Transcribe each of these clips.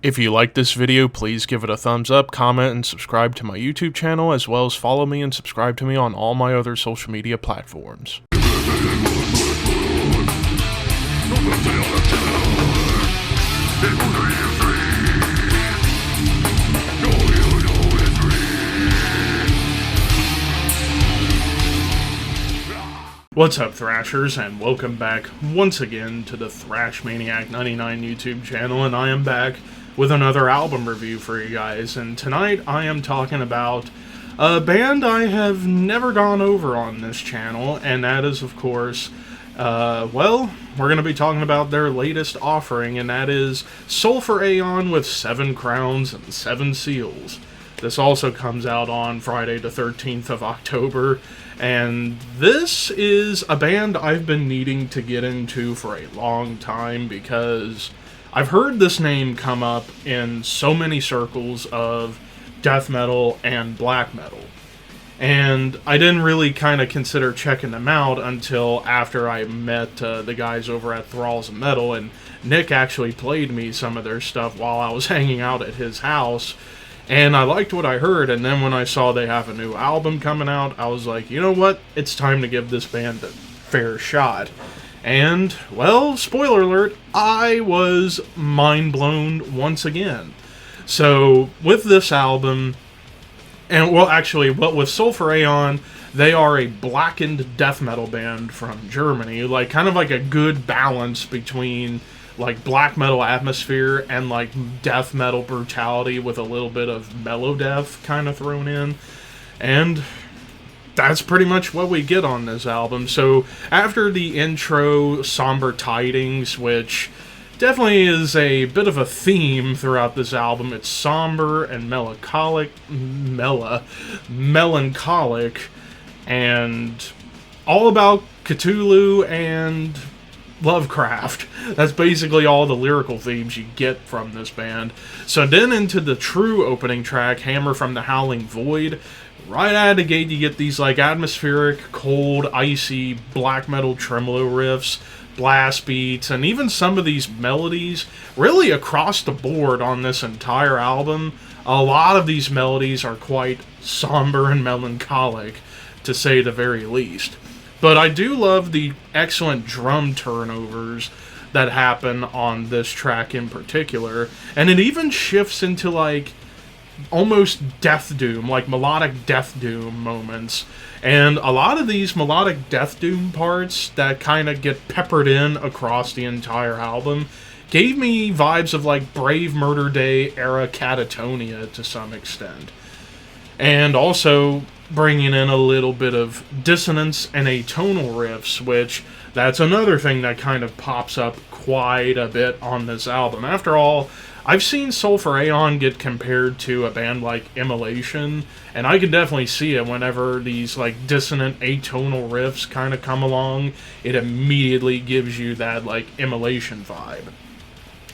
If you like this video, please give it a thumbs up, comment, and subscribe to my YouTube channel, as well as follow me and subscribe to me on all my other social media platforms. What's up, Thrashers, and welcome back once again to the Thrash Maniac 99 YouTube channel, and I am back with another album review for you guys. And tonight I am talking about a band I have never gone over on this channel, and that is, of course, well, we're going to be talking about their latest offering, and that is Sulphur Aeon with 7 crowns and 7 seals. This also comes out on Friday the 13th of October, and this is a band I've been needing to get into for a long time because I've heard this name come up in so many circles of death metal and black metal. And I didn't really kind of consider checking them out until after I met the guys over at Thralls of Metal, and Nick actually played me some of their stuff while I was hanging out at his house. And I liked what I heard, and then when I saw they have a new album coming out, I was like, you know what? It's time to give this band a fair shot. And, well, spoiler alert, I was mind blown once again. So, with this album, and well, actually, with Sulphur Aeon, they are a blackened death metal band from Germany, like kind of like a good balance between like black metal atmosphere and like death metal brutality with a little bit of mellow death kind of thrown in. And that's pretty much what we get on this album. So after the intro, Somber Tidings, which definitely is a bit of a theme throughout this album, it's somber and melancholic, and all about Cthulhu and Lovecraft. That's basically all the lyrical themes you get from this band. So then into the true opening track, Hammer from the Howling Void. Right out of the gate you get these like atmospheric, cold, icy, black metal tremolo riffs, blast beats, and even some of these melodies. Really across the board on this entire album, a lot of these melodies are quite somber and melancholic, to say the very least. But I do love the excellent drum turnovers that happen on this track in particular. And it even shifts into like almost death doom, like melodic death doom moments. And a lot of these melodic death doom parts that kind of get peppered in across the entire album gave me vibes of like Brave Murder Day era Catatonia to some extent. And also bringing in a little bit of dissonance and atonal riffs, which that's another thing that kind of pops up quite a bit on this album. After all, I've seen Sulphur Aeon get compared to a band like Immolation, and I can definitely see it whenever these like dissonant atonal riffs kind of come along. It immediately gives you that like Immolation vibe.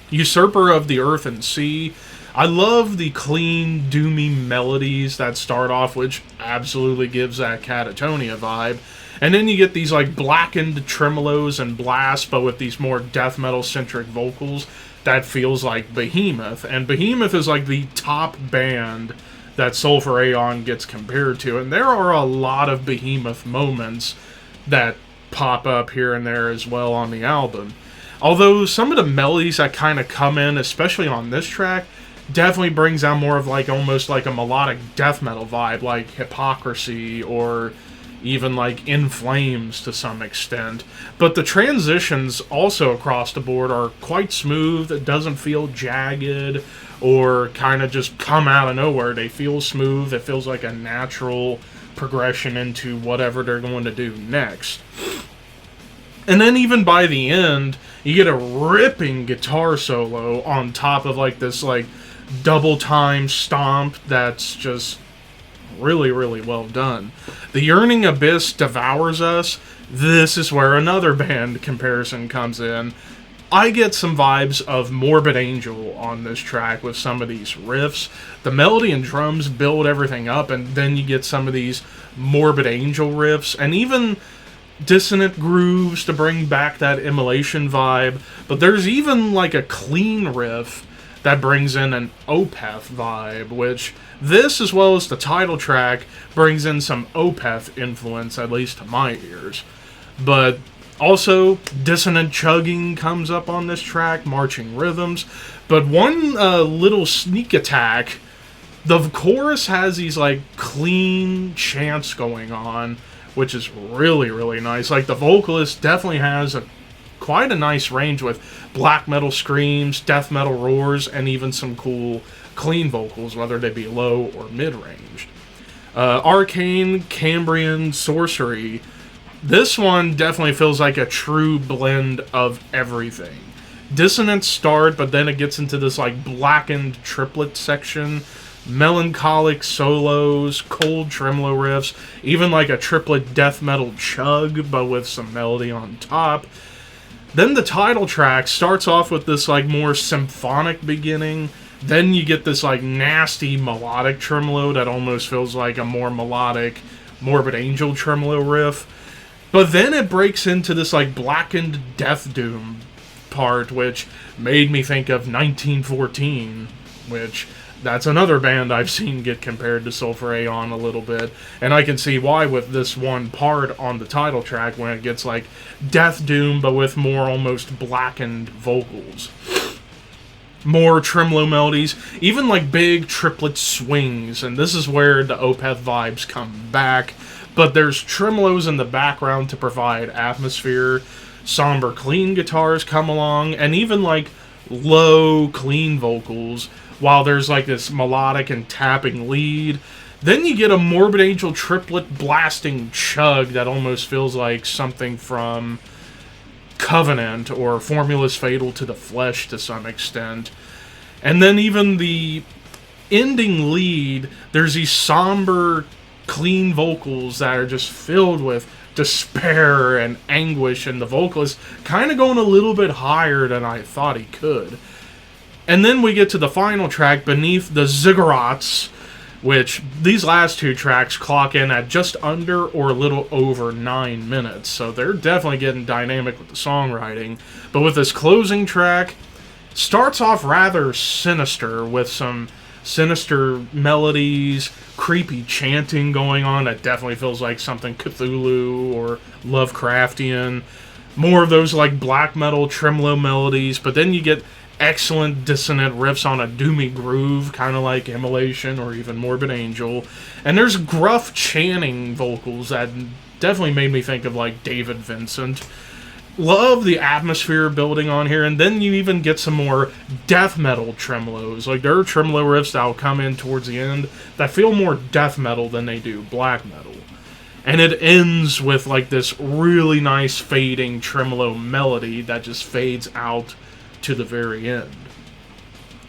Usurper of the Earth and Sea, I love the clean, doomy melodies that start off, which absolutely gives that Catatonia vibe. And then you get these like blackened tremolos and blasts, but with these more death metal-centric vocals that feels like Behemoth. And Behemoth is like the top band that Sulphur Aeon gets compared to. And there are a lot of Behemoth moments that pop up here and there as well on the album. Although some of the melodies that kind of come in, especially on this track, definitely brings out more of like almost like a melodic death metal vibe, like Hypocrisy or even like In Flames to some extent. But the transitions also across the board are quite smooth. It doesn't feel jagged or kind of just come out of nowhere. They feel smooth. It feels like a natural progression into whatever they're going to do next. And then even by the end, you get a ripping guitar solo on top of like this like double time stomp that's just really, really well done. The Yearning Abyss Devours Us. This is where another band comparison comes in. I get some vibes of Morbid Angel on this track with some of these riffs. The melody and drums build everything up, and then you get some of these Morbid Angel riffs, and even dissonant grooves to bring back that Immolation vibe. But there's even like a clean riff that brings in an Opeth vibe, which this, as well as the title track, brings in some Opeth influence, at least to my ears. But also, dissonant chugging comes up on this track, marching rhythms. But one little sneak attack, the chorus has these like clean chants going on, which is really, really nice. Like, the vocalist definitely has quite a nice range with black metal screams, death metal roars, and even some cool clean vocals, whether they be low or mid-range. Arcane, Cambrian, Sorcery. This one definitely feels like a true blend of everything. Dissonant start, but then it gets into this like Blackened triplet section, melancholic solos, cold tremolo riffs, even like a triplet death metal chug, but with some melody on top. Then the title track starts off with this like more symphonic beginning. Then you get this like nasty melodic tremolo that almost feels like a more melodic Morbid Angel tremolo riff. But then it breaks into this like blackened death doom part, which made me think of 1914, which that's another band I've seen get compared to Sulphur Aeon a little bit. And I can see why with this one part on the title track when it gets like death doom but with more almost blackened vocals. More tremolo melodies, even like big triplet swings, and this is where the Opeth vibes come back. But there's tremolos in the background to provide atmosphere. Somber, clean guitars come along, and even like low, clean vocals, while there's like this melodic and tapping lead. Then you get a Morbid Angel triplet blasting chug that almost feels like something from Covenant or Formulas Fatal to the Flesh to some extent. And then even the ending lead, there's these somber, clean vocals that are just filled with despair and anguish, and the vocalist kind of going a little bit higher than I thought he could. And then we get to the final track, Beneath the Ziggurats, which these last two tracks clock in at just under or a little over 9 minutes, so they're definitely getting dynamic with the songwriting. But with this closing track, starts off rather sinister with some sinister melodies, creepy chanting going on that definitely feels like something Cthulhu or Lovecraftian. More of those like black metal tremolo melodies, but then you get excellent dissonant riffs on a doomy groove, kind of like Immolation or even Morbid Angel. And there's gruff chanting vocals that definitely made me think of like David Vincent. Love the atmosphere building on here, and then you even get some more death metal tremolos. Like, there are tremolo riffs that will come in towards the end that feel more death metal than they do black metal. And it ends with like this really nice fading tremolo melody that just fades out to the very end.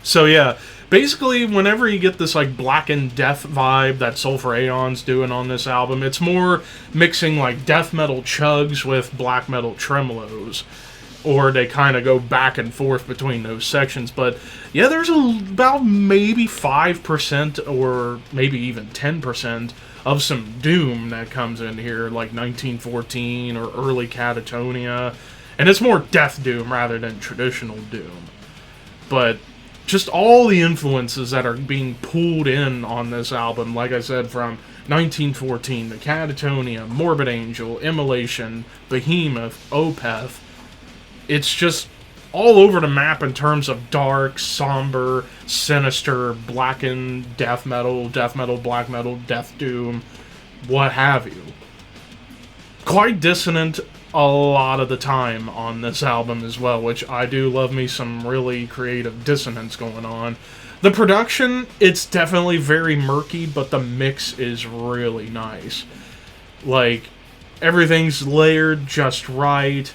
So yeah, basically whenever you get this like blackened death vibe that Sulphur Aeon's doing on this album, it's more mixing like death metal chugs with black metal tremolos, or they kind of go back and forth between those sections. But yeah, there's about maybe 5% or maybe even 10% of some doom that comes in here, like 1914 or early Catatonia. And it's more death doom rather than traditional doom. But just all the influences that are being pulled in on this album, like I said, from 1914 to Catatonia, Morbid Angel, Immolation, Behemoth, Opeth, it's just all over the map in terms of dark, somber, sinister, blackened death metal, black metal, death doom, what have you. Quite dissonant a lot of the time on this album as well, which I do love me some really creative dissonance going on. The production, it's definitely very murky, but the mix is really nice. Like, everything's layered just right.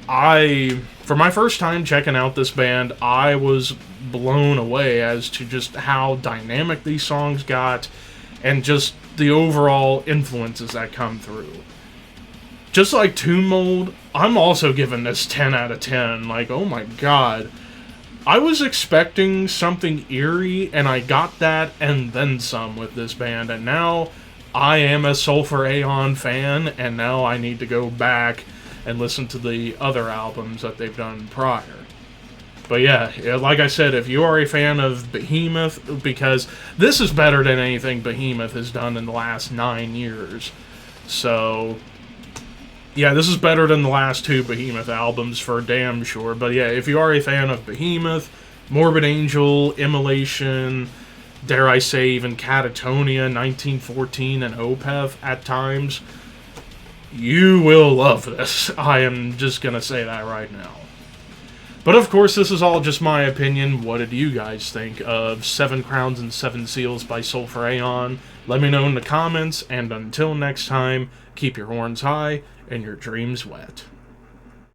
For my first time checking out this band, I was blown away as to just how dynamic these songs got and just the overall influences that come through. Just like Tomb Mold, I'm also giving this 10 out of 10. Like, oh my god. I was expecting something eerie, and I got that and then some with this band. And now I am a Sulphur Aeon fan, and now I need to go back and listen to the other albums that they've done prior. But yeah, like I said, if you are a fan of Behemoth, because this is better than anything Behemoth has done in the last 9 years. So, yeah, this is better than the last 2 Behemoth albums for damn sure. But yeah, if you are a fan of Behemoth, Morbid Angel, Immolation, dare I say even Catatonia, 1914, and Opeth at times, you will love this. I am just going to say that right now. But of course, this is all just my opinion. What did you guys think of 7 Crowns and 7 Seals by Sulphur Aeon? Let me know in the comments, and until next time, keep your horns high and your dreams wet.